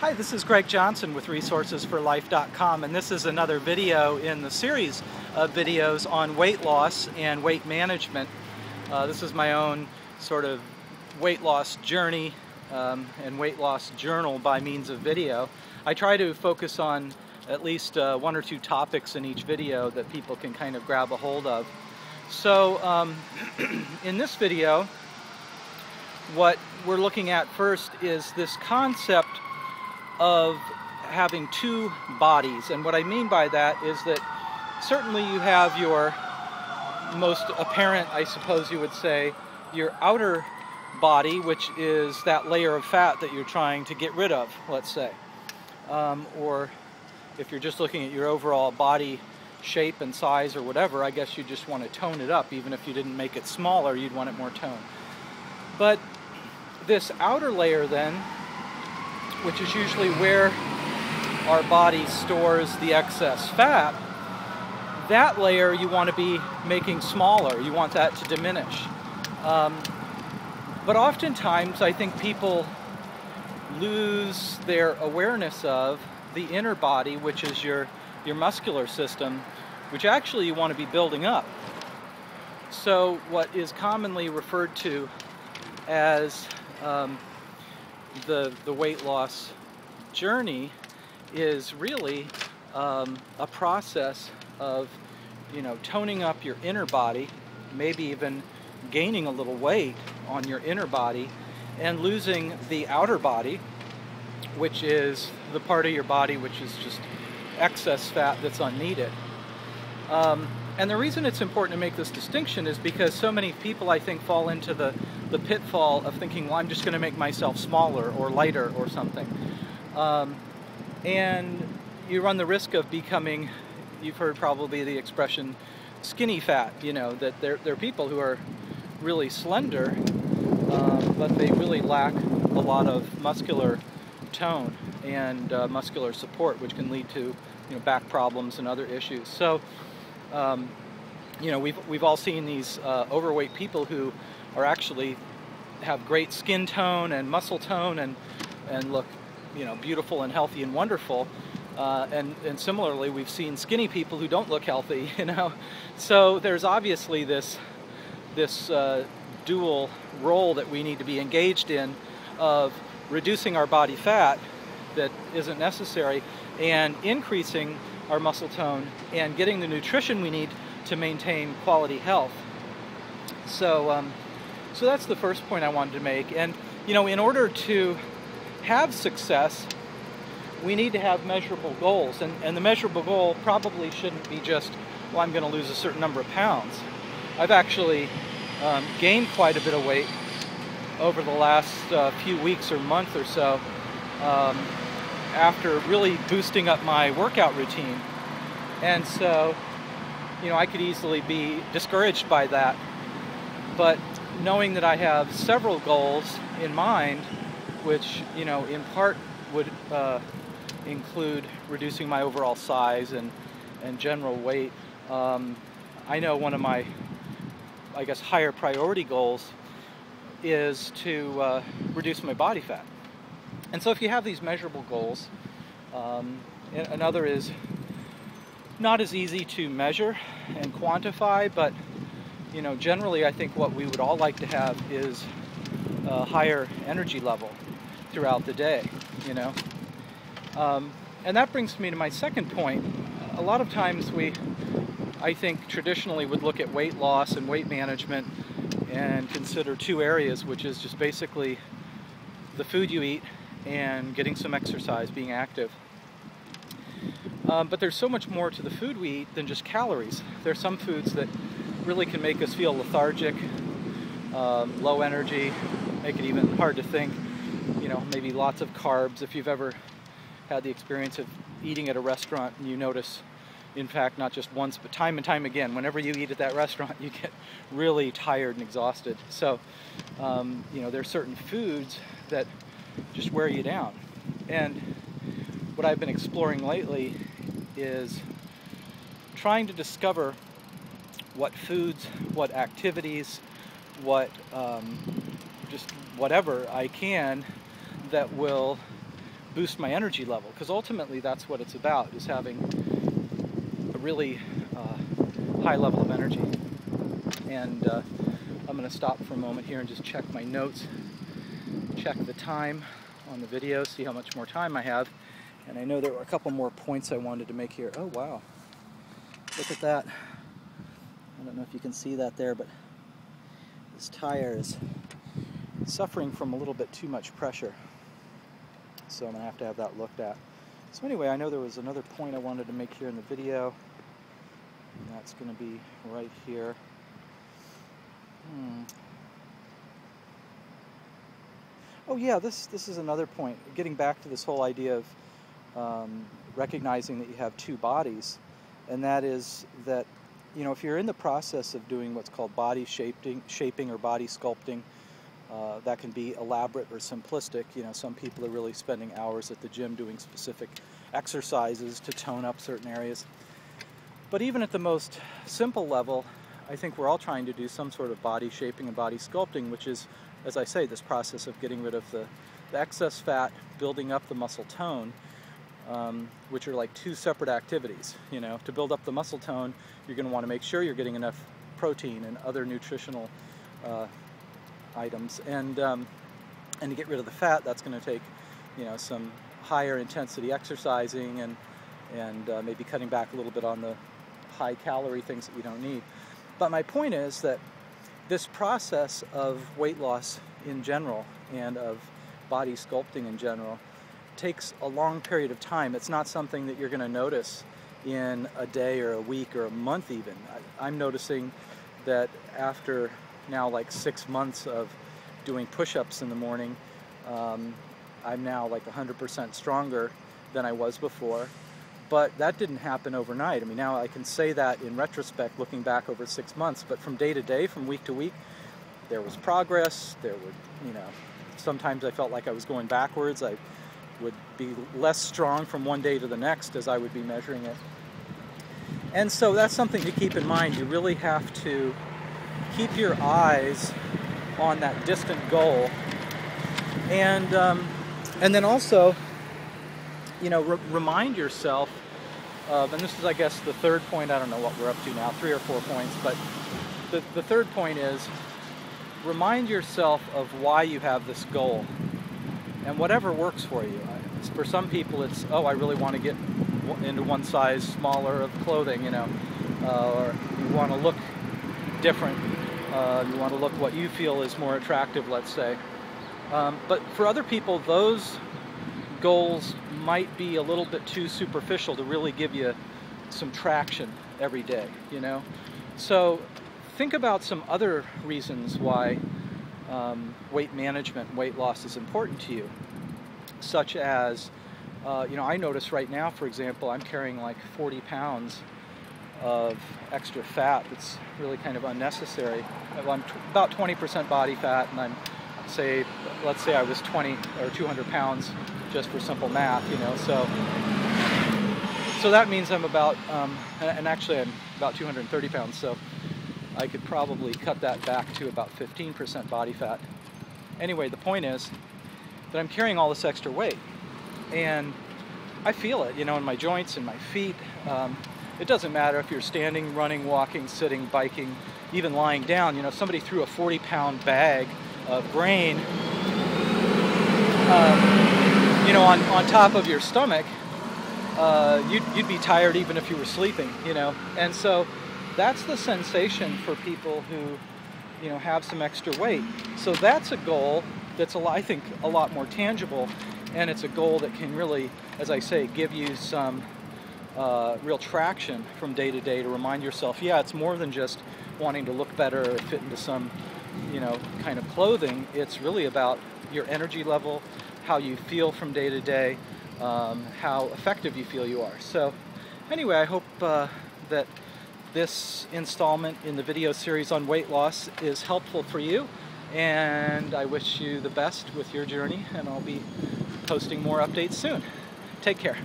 Hi, this is Greg Johnson with resourcesforlife.com, and this is another video in the series of videos on weight loss and weight management. This is my own sort of weight loss journey and weight loss journal by means of video. I try to focus on at least one or two topics in each video that people can kind of grab a hold of. So in this video, what we're looking at first is this concept of having two bodies. And what I mean by that is that certainly you have your most apparent, I suppose you would say, your outer body, which is that layer of fat that you're trying to get rid of, let's say. Or if you're just looking at your overall body shape and size or whatever, I guess you just want to tone it up. Even if you didn't make it smaller, you'd want it more toned. But this outer layer then, which is usually where our body stores the excess fat, that layer you want to be making smaller. You want that to diminish. But oftentimes I think people lose their awareness of the inner body, which is your muscular system, which actually you want to be building up. So what is commonly referred to as the weight loss journey is really a process of, toning up your inner body, maybe even gaining a little weight on your inner body, and losing the outer body, which is the part of your body which is just excess fat that's unneeded. And the reason it's important to make this distinction is because so many people, I think, fall into the pitfall of thinking, well, I'm just going to make myself smaller or lighter or something. And you run the risk of becoming, you've heard probably the expression, skinny fat, that there are people who are really slender, but they really lack a lot of muscular tone and muscular support, which can lead to back problems and other issues. So we've all seen these overweight people who are actually have great skin tone and muscle tone and look beautiful and healthy and wonderful. And similarly, we've seen skinny people who don't look healthy. So there's obviously this dual role that we need to be engaged in of reducing our body fat that isn't necessary and increasing our muscle tone and getting the nutrition we need to maintain quality health. So that's the first point I wanted to make. And in order to have success, we need to have measurable goals. And the measurable goal probably shouldn't be just, well, I'm going to lose a certain number of pounds. I've actually gained quite a bit of weight over the last few weeks or month or so, after really boosting up my workout routine. And so, I could easily be discouraged by that. But knowing that I have several goals in mind, which, in part would include reducing my overall size and general weight, I know one of my, higher priority goals is to reduce my body fat. And so if you have these measurable goals, another is not as easy to measure and quantify, but generally I think what we would all like to have is a higher energy level throughout the day, And that brings me to my second point. A lot of times I think traditionally would look at weight loss and weight management and consider two areas, which is just basically the food you eat and getting some exercise, being active. But there's so much more to the food we eat than just calories. There's some foods that really can make us feel lethargic, low energy, make it even hard to think. Maybe lots of carbs. If you've ever had the experience of eating at a restaurant and you notice, in fact, not just once, but time and time again, whenever you eat at that restaurant, you get really tired and exhausted. So, there's certain foods that just wear you down. And what I've been exploring lately is trying to discover what foods, what activities, what just whatever I can that will boost my energy level, because ultimately that's what it's about, is having a really high level of energy. And I'm going to stop for a moment here and just check my notes, check the time on the video, see how much more time I have. And I know there were a couple more points I wanted to make here. Oh wow, look at that. I don't know if you can see that there, but this tire is suffering from a little bit too much pressure. So I'm going to have that looked at. So anyway, I know there was another point I wanted to make here in the video, and that's going to be right here. Oh yeah, this is another point. Getting back to this whole idea of recognizing that you have two bodies, and that is that, you know, if you're in the process of doing what's called body shaping or body sculpting, that can be elaborate or simplistic. You know, some people are really spending hours at the gym doing specific exercises to tone up certain areas. But even at the most simple level, I think we're all trying to do some sort of body shaping and body sculpting, which is, as I say, this process of getting rid of the excess fat, building up the muscle tone, which are like two separate activities. You know, to build up the muscle tone, you're going to want to make sure you're getting enough protein and other nutritional items, and to get rid of the fat, that's going to take, you know, some higher intensity exercising and maybe cutting back a little bit on the high calorie things that you don't need. But my point is that this process of weight loss in general and of body sculpting in general takes a long period of time. It's not something that you're going to notice in a day or a week or a month even. I'm noticing that after now like 6 months of doing push-ups in the morning, I'm now like 100% stronger than I was before. But that didn't happen overnight. I mean, now I can say that in retrospect, looking back over 6 months, but from day to day, from week to week, there was progress. There would, you know, sometimes I felt like I was going backwards. I would be less strong from one day to the next as I would be measuring it. And so that's something to keep in mind. You really have to keep your eyes on that distant goal. And then also, you know, remind yourself of, and this is, I guess, the third point. I don't know what we're up to now, 3 or 4 points, but the third point is remind yourself of why you have this goal, and whatever works for you. For some people, it's, oh, I really want to get into one size smaller of clothing, you know, or you want to look different. You want to look what you feel is more attractive, let's say. But for other people, those goals might be a little bit too superficial to really give you some traction every day, you know. So think about some other reasons why weight management, weight loss is important to you, such as, you know, I notice right now, for example, I'm carrying like 40 pounds of extra fat that's really kind of unnecessary. I'm about 20% body fat, and I'm, let's say I was 20 or 200 pounds just for simple math, you know, so that means I'm about, and actually I'm about 230 pounds, so I could probably cut that back to about 15% body fat. Anyway, the point is that I'm carrying all this extra weight, and I feel it, you know, in my joints and my feet. It doesn't matter if you're standing, running, walking, sitting, biking, even lying down. You know, if somebody threw a 40-pound bag of grain, you know, on top of your stomach, you'd be tired even if you were sleeping, you know. And so that's the sensation for people who, you know, have some extra weight. So that's a goal that's, I think, a lot more tangible, and it's a goal that can really, as I say, give you some real traction from day to day to remind yourself, yeah, it's more than just wanting to look better or fit into some, you know, kind of clothing. It's really about your energy level, how you feel from day to day, how effective you feel you are. So anyway, I hope that this installment in the video series on weight loss is helpful for you, and I wish you the best with your journey, and I'll be posting more updates soon. Take care.